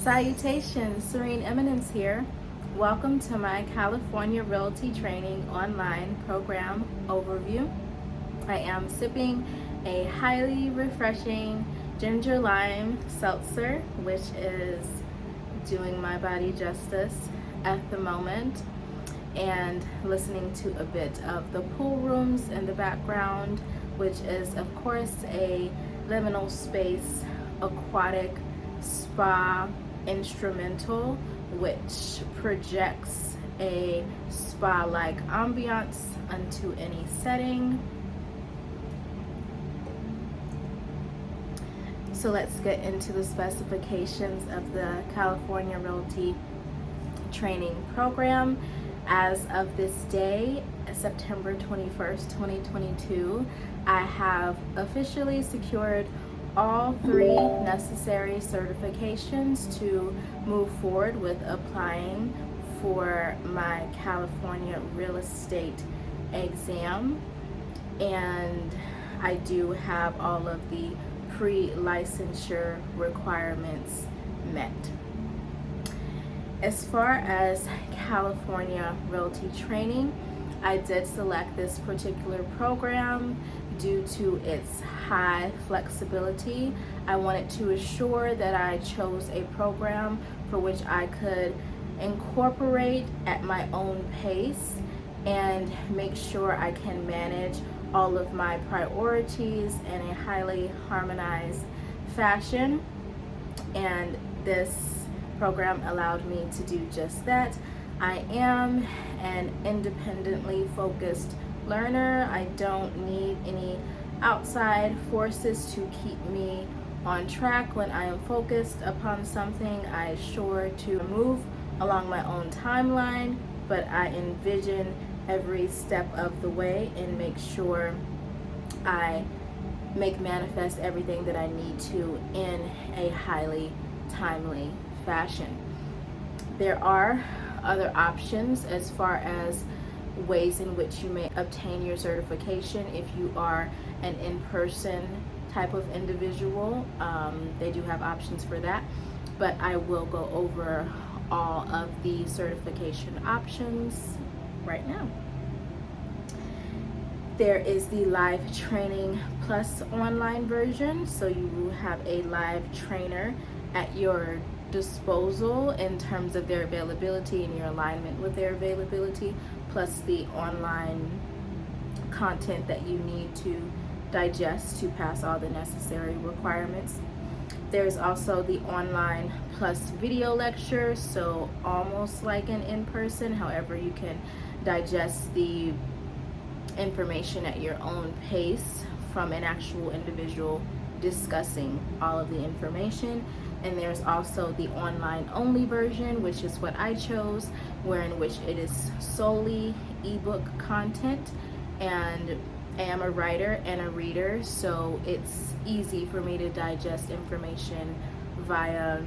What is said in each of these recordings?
Salutations, SereneEminence here. Welcome to my California Realty Training online program overview. I am sipping a highly refreshing ginger lime seltzer, which is doing my body justice at the moment, and listening to a bit of the pool rooms in the background, which is of course a liminal space aquatic spa instrumental which projects a spa-like ambiance onto any setting. So let's get into the specifications of the California Realty Training Program. As of this day, September 21st, 2022, I have officially secured all 3 necessary certifications to move forward with applying for my California real estate exam, and I do have all of the pre-licensure requirements met. As far as California Realty Training, I did select this particular program due to its high flexibility. I wanted to assure that I chose a program for which I could incorporate at my own pace and make sure I can manage all of my priorities in a highly harmonized fashion. And this program allowed me to do just that. I am an independently focused learner. I don't need any outside forces to keep me on track. When I am focused upon something, I am sure to move along my own timeline, but I envision every step of the way and make sure I make manifest everything that I need to in a highly timely fashion. There are other options as far as ways in which you may obtain your certification if you are an in-person type of individual. They do have options for that, but I will go over all of the certification options right now. There is the live training plus online version, so you will have a live trainer at your disposal in terms of their availability and your alignment with their availability, plus the online content that you need to digest to pass all the necessary requirements. There's also the online plus video lecture, so almost like an in-person, however you can digest the information at your own pace from an actual individual discussing all of the information. And there's also the online only version, which is what I chose, wherein which it is solely ebook content, and I am a writer and a reader, so it's easy for me to digest information via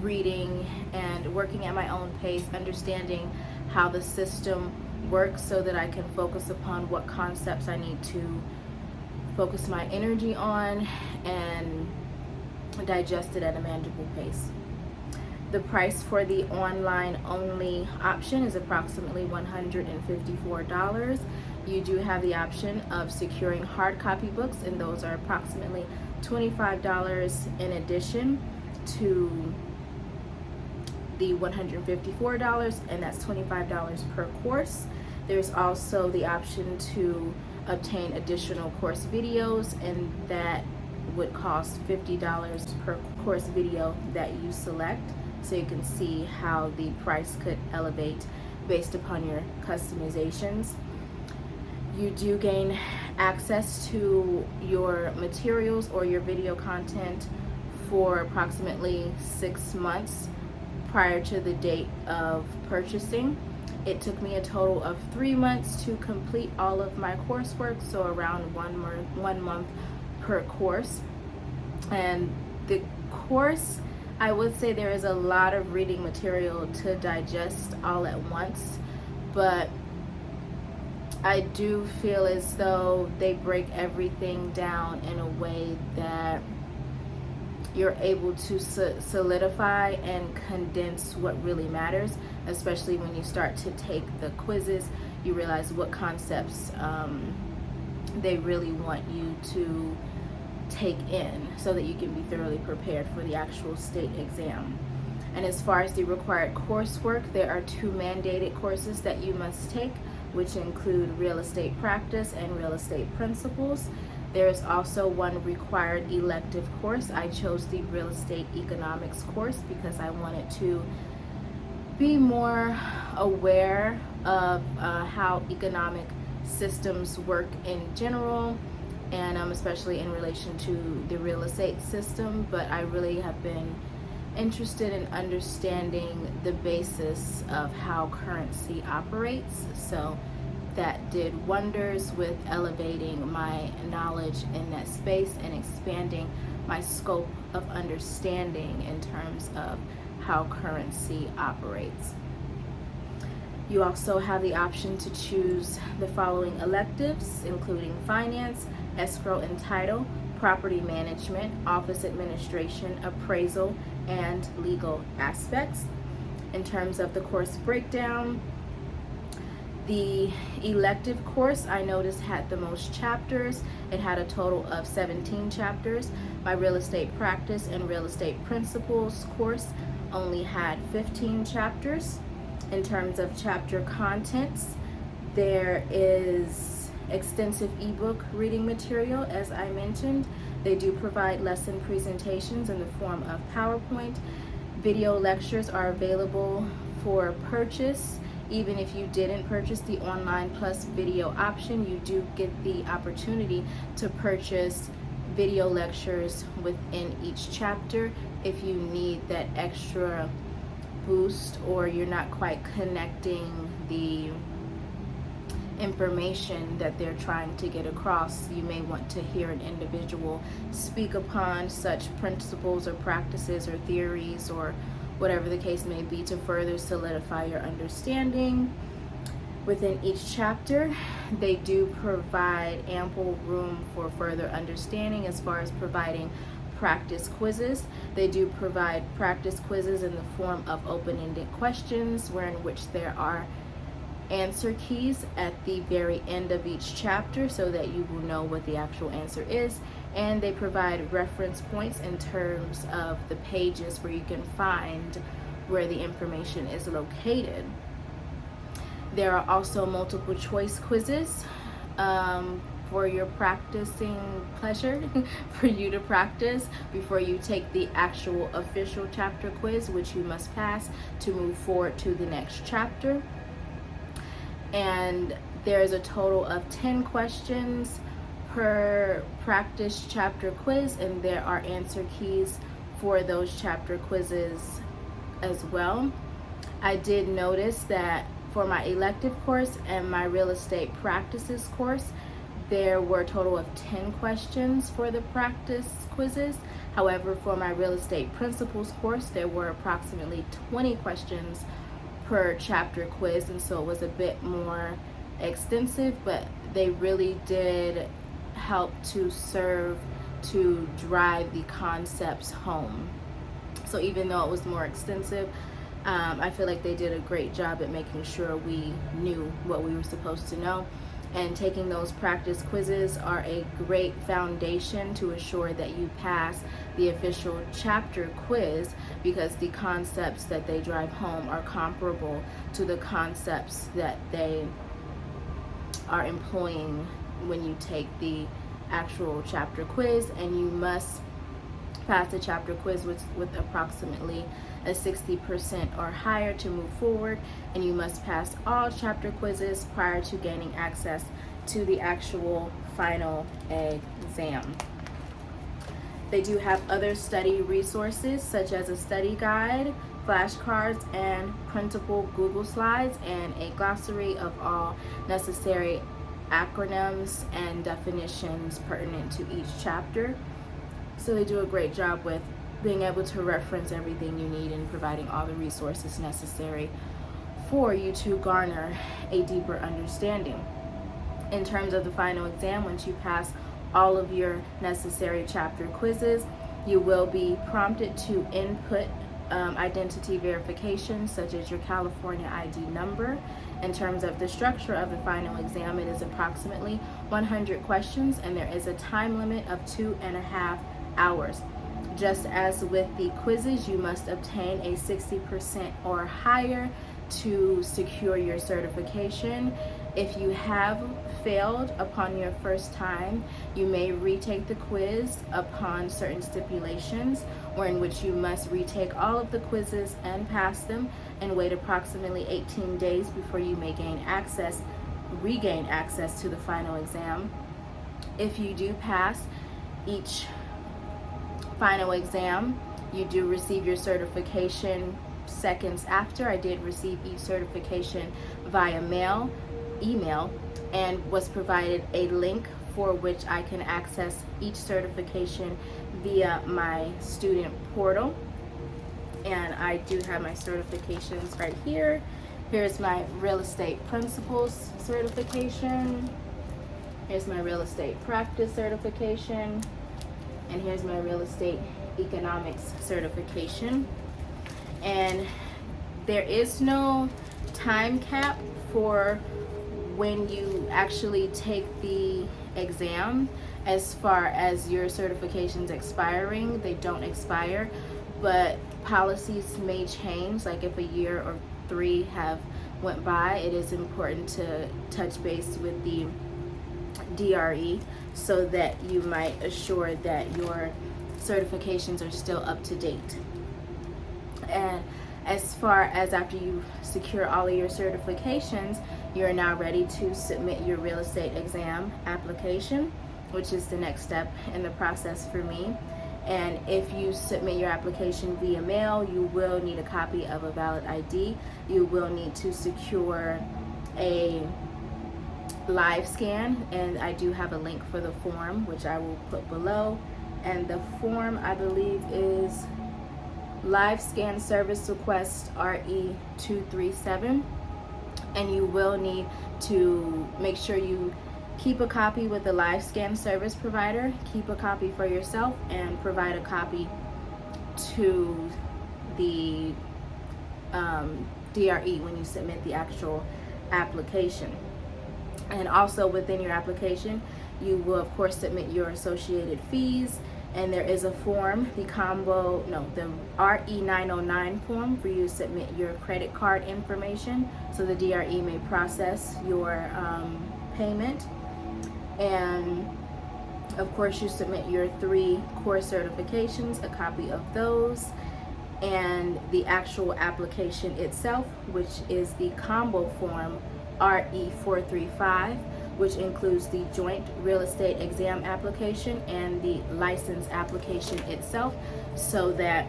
reading and working at my own pace, understanding how the system works so that I can focus upon what concepts I need to focus my energy on and digest it at a manageable pace. The price for the online only option is approximately $154. You do have the option of securing hard copy books, and those are approximately $25 in addition to the $154, and that's $25 per course. There's also the option to obtain additional course videos, and that would cost $50 per course video that you select, so you can see how the price could elevate based upon your customizations. You do gain access to your materials or your video content for approximately 6 months prior to the date of purchasing. It took me a total of 3 months to complete all of my coursework, so around 1 month per course. And the course, I would say there is a lot of reading material to digest all at once, but I do feel as though they break everything down in a way that you're able to solidify and condense what really matters, especially when you start to take the quizzes. You realize what concepts they really want you to take in so that you can be thoroughly prepared for the actual state exam. And as far as the required coursework, there are 2 mandated courses that you must take, which include real estate practice and real estate principles. There's also 1 required elective course. I chose the real estate economics course because I wanted to be more aware of how economic systems work in general, and especially in relation to the real estate system. But I really have been interested in understanding the basis of how currency operates. So that did wonders with elevating my knowledge in that space and expanding my scope of understanding in terms of how currency operates. You also have the option to choose the following electives, including finance, escrow and title, property management, office administration, appraisal, and legal aspects. In terms of the course breakdown, the elective course I noticed had the most chapters. It had a total of 17 chapters. My real estate practice and real estate principles course only had 15 chapters. In terms of chapter contents, there is extensive ebook reading material, as I mentioned. They do provide lesson presentations in the form of PowerPoint. Video lectures are available for purchase. Even if you didn't purchase the online plus video option, you do get the opportunity to purchase video lectures within each chapter if you need that extra boost, or you're not quite connecting the information that they're trying to get across. You may want to hear an individual speak upon such principles or practices or theories or whatever the case may be to further solidify your understanding. Within each chapter, they do provide ample room for further understanding as far as providing practice quizzes. They do provide practice quizzes in the form of open-ended questions, wherein which there are answer keys at the very end of each chapter so that you will know what the actual answer is. And they provide reference points in terms of the pages where you can find where the information is located. There are also multiple choice quizzes for your practicing pleasure, for you to practice before you take the actual official chapter quiz, which you must pass to move forward to the next chapter. And there's a total of 10 questions per practice chapter quiz, and there are answer keys for those chapter quizzes as well. I did notice that for my elective course and my real estate practices course, there were a total of 10 questions for the practice quizzes. However, for my real estate principles course, there were approximately 20 questions per chapter quiz, and so it was a bit more extensive, but they really did help to serve to drive the concepts home. So even though it was more extensive, I feel like they did a great job at making sure we knew what we were supposed to know. And taking those practice quizzes are a great foundation to assure that you pass the official chapter quiz, because the concepts that they drive home are comparable to the concepts that they are employing when you take the actual chapter quiz. And you must pass the chapter quiz with approximately a 60% or higher to move forward, and you must pass all chapter quizzes prior to gaining access to the actual final exam. They do have other study resources such as a study guide, flashcards, and printable Google Slides, and a glossary of all necessary acronyms and definitions pertinent to each chapter. So they do a great job with being able to reference everything you need and providing all the resources necessary for you to garner a deeper understanding. In terms of the final exam, once you pass all of your necessary chapter quizzes, You will be prompted to input identity verification, such as your California ID number. In terms of the structure of the final exam, it is approximately 100 questions, and there is a time limit of 2.5 hours. Just as with the quizzes, you must obtain a 60% or higher to secure your certification. If you have failed upon your first time, you may retake the quiz upon certain stipulations, or in which you must retake all of the quizzes and pass them and wait approximately 18 days before you may regain access to the final exam. If you do pass each final exam, you do receive your certification seconds after. I did receive each certification via email, and was provided a link for which I can access each certification via my student portal. And I do have my certifications right here. Here's my real estate principles certification. Here's my real estate practice certification. And here's my real estate economics certification. And there is no time cap for when you actually take the exam. As far as your certifications expiring, they don't expire, but policies may change. Like if a year or 3 have went by, it is important to touch base with the DRE so that you might assure that your certifications are still up to date. And as far as after you secure all of your certifications, you're now ready to submit your real estate exam application, which is the next step in the process for me. And if you submit your application via mail, you will need a copy of a valid ID. You will need to secure a live scan, and I do have a link for the form, which I will put below. And the form, I believe, is Live Scan Service Request RE237. And you will need to make sure you keep a copy with the live scan service provider, keep a copy for yourself, and provide a copy to the DRE when you submit the actual application. And also within your application, you will of course submit your associated fees, and there is a form, the RE909 form, for you to submit your credit card information so the DRE may process your payment. And of course you submit your 3 core certifications, a copy of those, and the actual application itself, which is the combo form RE435, which includes the joint real estate exam application and the license application itself, so that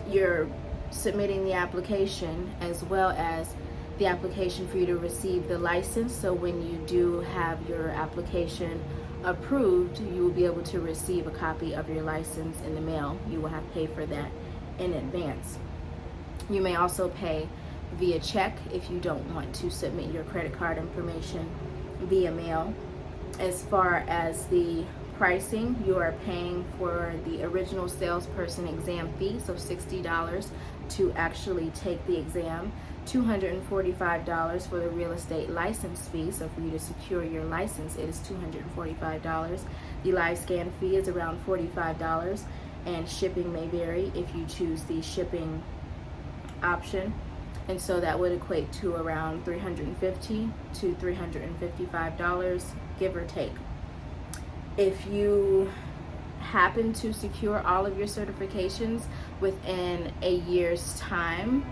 you're submitting the application as well as the application for you to receive the license. So when you do have your application approved, you will be able to receive a copy of your license in the mail. You will have to pay for that in advance. You may also pay via check if you don't want to submit your credit card information via mail. As far as the pricing, you are paying for the original salesperson exam fee, so $60 to actually take the exam, $245 for the real estate license fee, so for you to secure your license it is $245. The live scan fee is around $45, and shipping may vary if you choose the shipping option. And so that would equate to around $350 to $355, give or take. If you happen to secure all of your certifications within a year's time,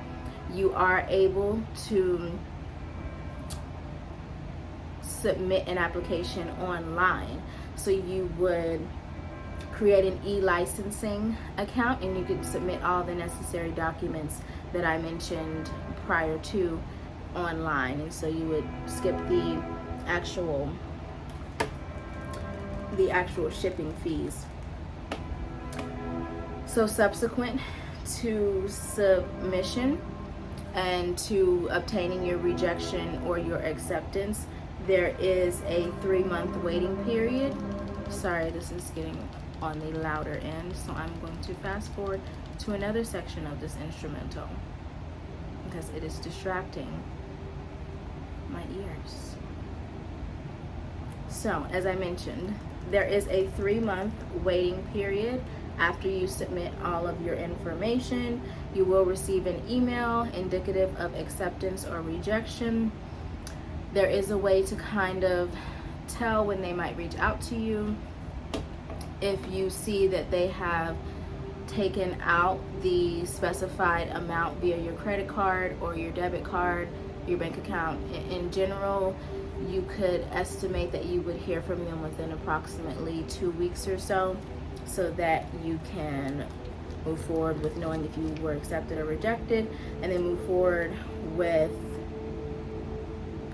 you are able to submit an application online. So you would create an e-licensing account, and you can submit all the necessary documents that I mentioned prior to online. And so you would skip the actual shipping fees. So subsequent to submission and to obtaining your rejection or your acceptance, there is a 3-month waiting period. Sorry, this is getting on the louder end. So I'm going to fast forward to another section of this instrumental because it is distracting my ears. So, as I mentioned, there is a 3-month waiting period. After you submit all of your information, you will receive an email indicative of acceptance or rejection. There is a way to kind of tell when they might reach out to you. If you see that they have taken out the specified amount via your credit card or your debit card, your bank account in general, you could estimate that you would hear from them within approximately 2 weeks or so that you can move forward with knowing if you were accepted or rejected, and then move forward with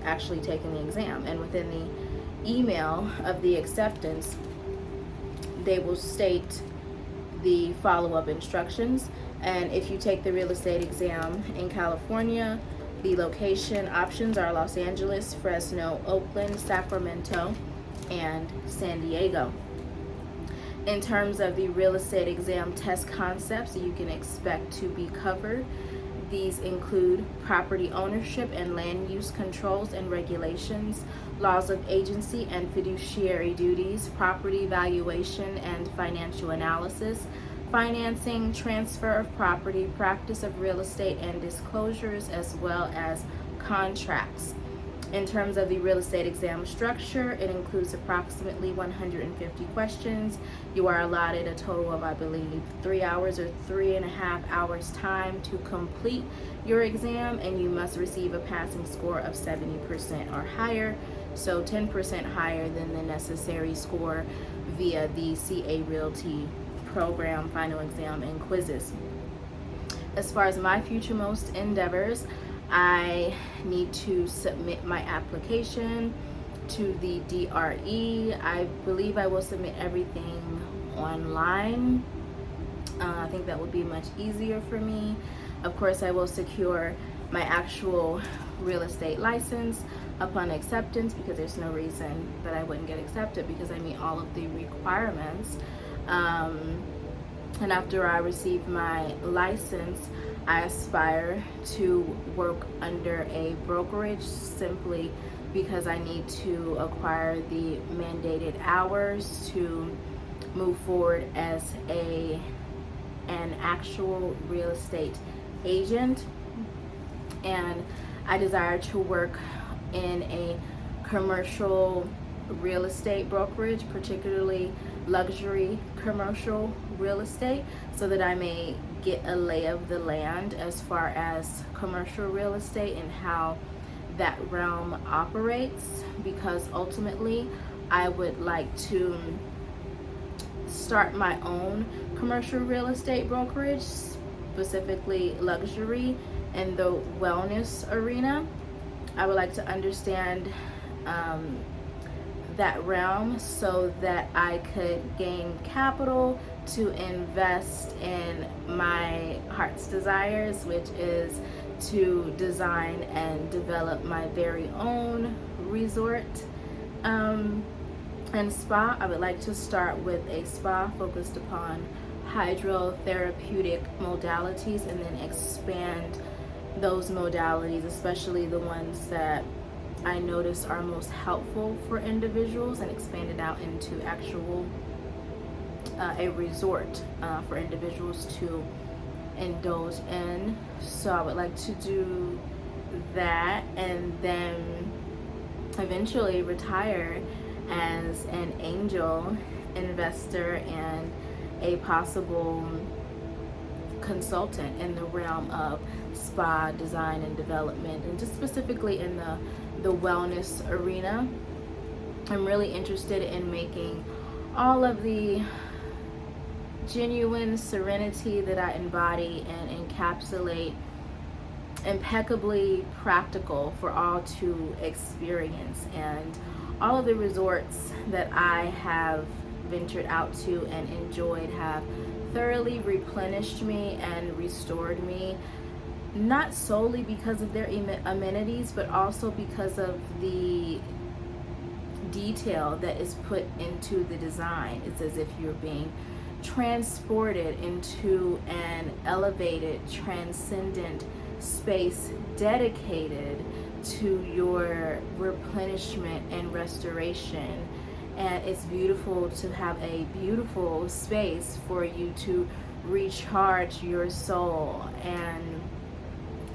actually taking the exam. And within the email of the acceptance, they will state the follow-up instructions. And if you take the real estate exam in California, the location options are Los Angeles, Fresno, Oakland, Sacramento, and San Diego. In terms of the real estate exam test concepts you can expect to be covered, these include property ownership and land use controls and regulations, laws of agency and fiduciary duties, property valuation and financial analysis, financing, transfer of property, practice of real estate and disclosures, as well as contracts. In terms of the real estate exam structure, it includes approximately 150 questions. You are allotted a total of, I believe, 3 hours or 3.5 hours time to complete your exam, and you must receive a passing score of 70% or higher, so 10% higher than the necessary score via the CA Realty program, final exam, and quizzes. As far as my futuremost endeavors, I need to submit my application to the DRE. I believe I will submit everything online. I think that would be much easier for me. Of course, I will secure my actual real estate license upon acceptance, because there's no reason that I wouldn't get accepted because I meet all of the requirements. And after I receive my license, I aspire to work under a brokerage, simply because I need to acquire the mandated hours to move forward as an actual real estate agent. And I desire to work in a commercial real estate brokerage, particularly luxury commercial real estate, so that I may get a lay of the land as far as commercial real estate and how that realm operates, because ultimately I would like to start my own commercial real estate brokerage, specifically luxury and the wellness arena. I would like to understand that realm so that I could gain capital to invest in my heart's desires, which is to design and develop my very own resort and spa. I would like to start with a spa focused upon hydrotherapeutic modalities, and then expand those modalities, especially the ones that I notice are most helpful for individuals, and expand it out into actual a resort for individuals to indulge in. So I would like to do that, and then eventually retire as an angel investor and a possible consultant in the realm of spa design and development, and just specifically in the wellness arena. I'm really interested in making all of the genuine serenity that I embody and encapsulate impeccably practical for all to experience. And all of the resorts that I have ventured out to and enjoyed have thoroughly replenished me and restored me, not solely because of their amenities, but also because of the detail that is put into the design. It's as if you're being transported into an elevated, transcendent space dedicated to your replenishment and restoration. And it's beautiful to have a beautiful space for you to recharge your soul and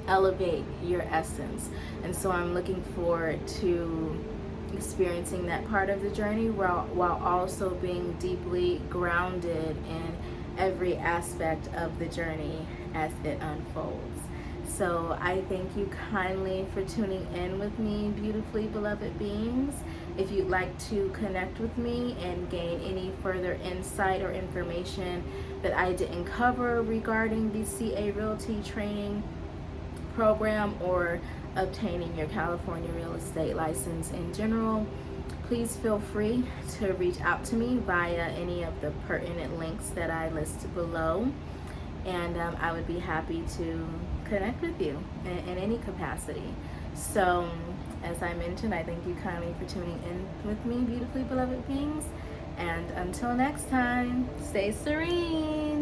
elevate your essence. And so I'm looking forward to experiencing that part of the journey while also being deeply grounded in every aspect of the journey as it unfolds. So I thank you kindly for tuning in with me, beautifully beloved beings. If you'd like to connect with me and gain any further insight or information that I didn't cover regarding the CA Realty Training program or obtaining your California real estate license in general, please feel free to reach out to me via any of the pertinent links that I list below, and I would be happy to connect with you in any capacity. So as I mentioned, I thank you kindly for tuning in with me, beautifully beloved beings, and until next time, stay serene.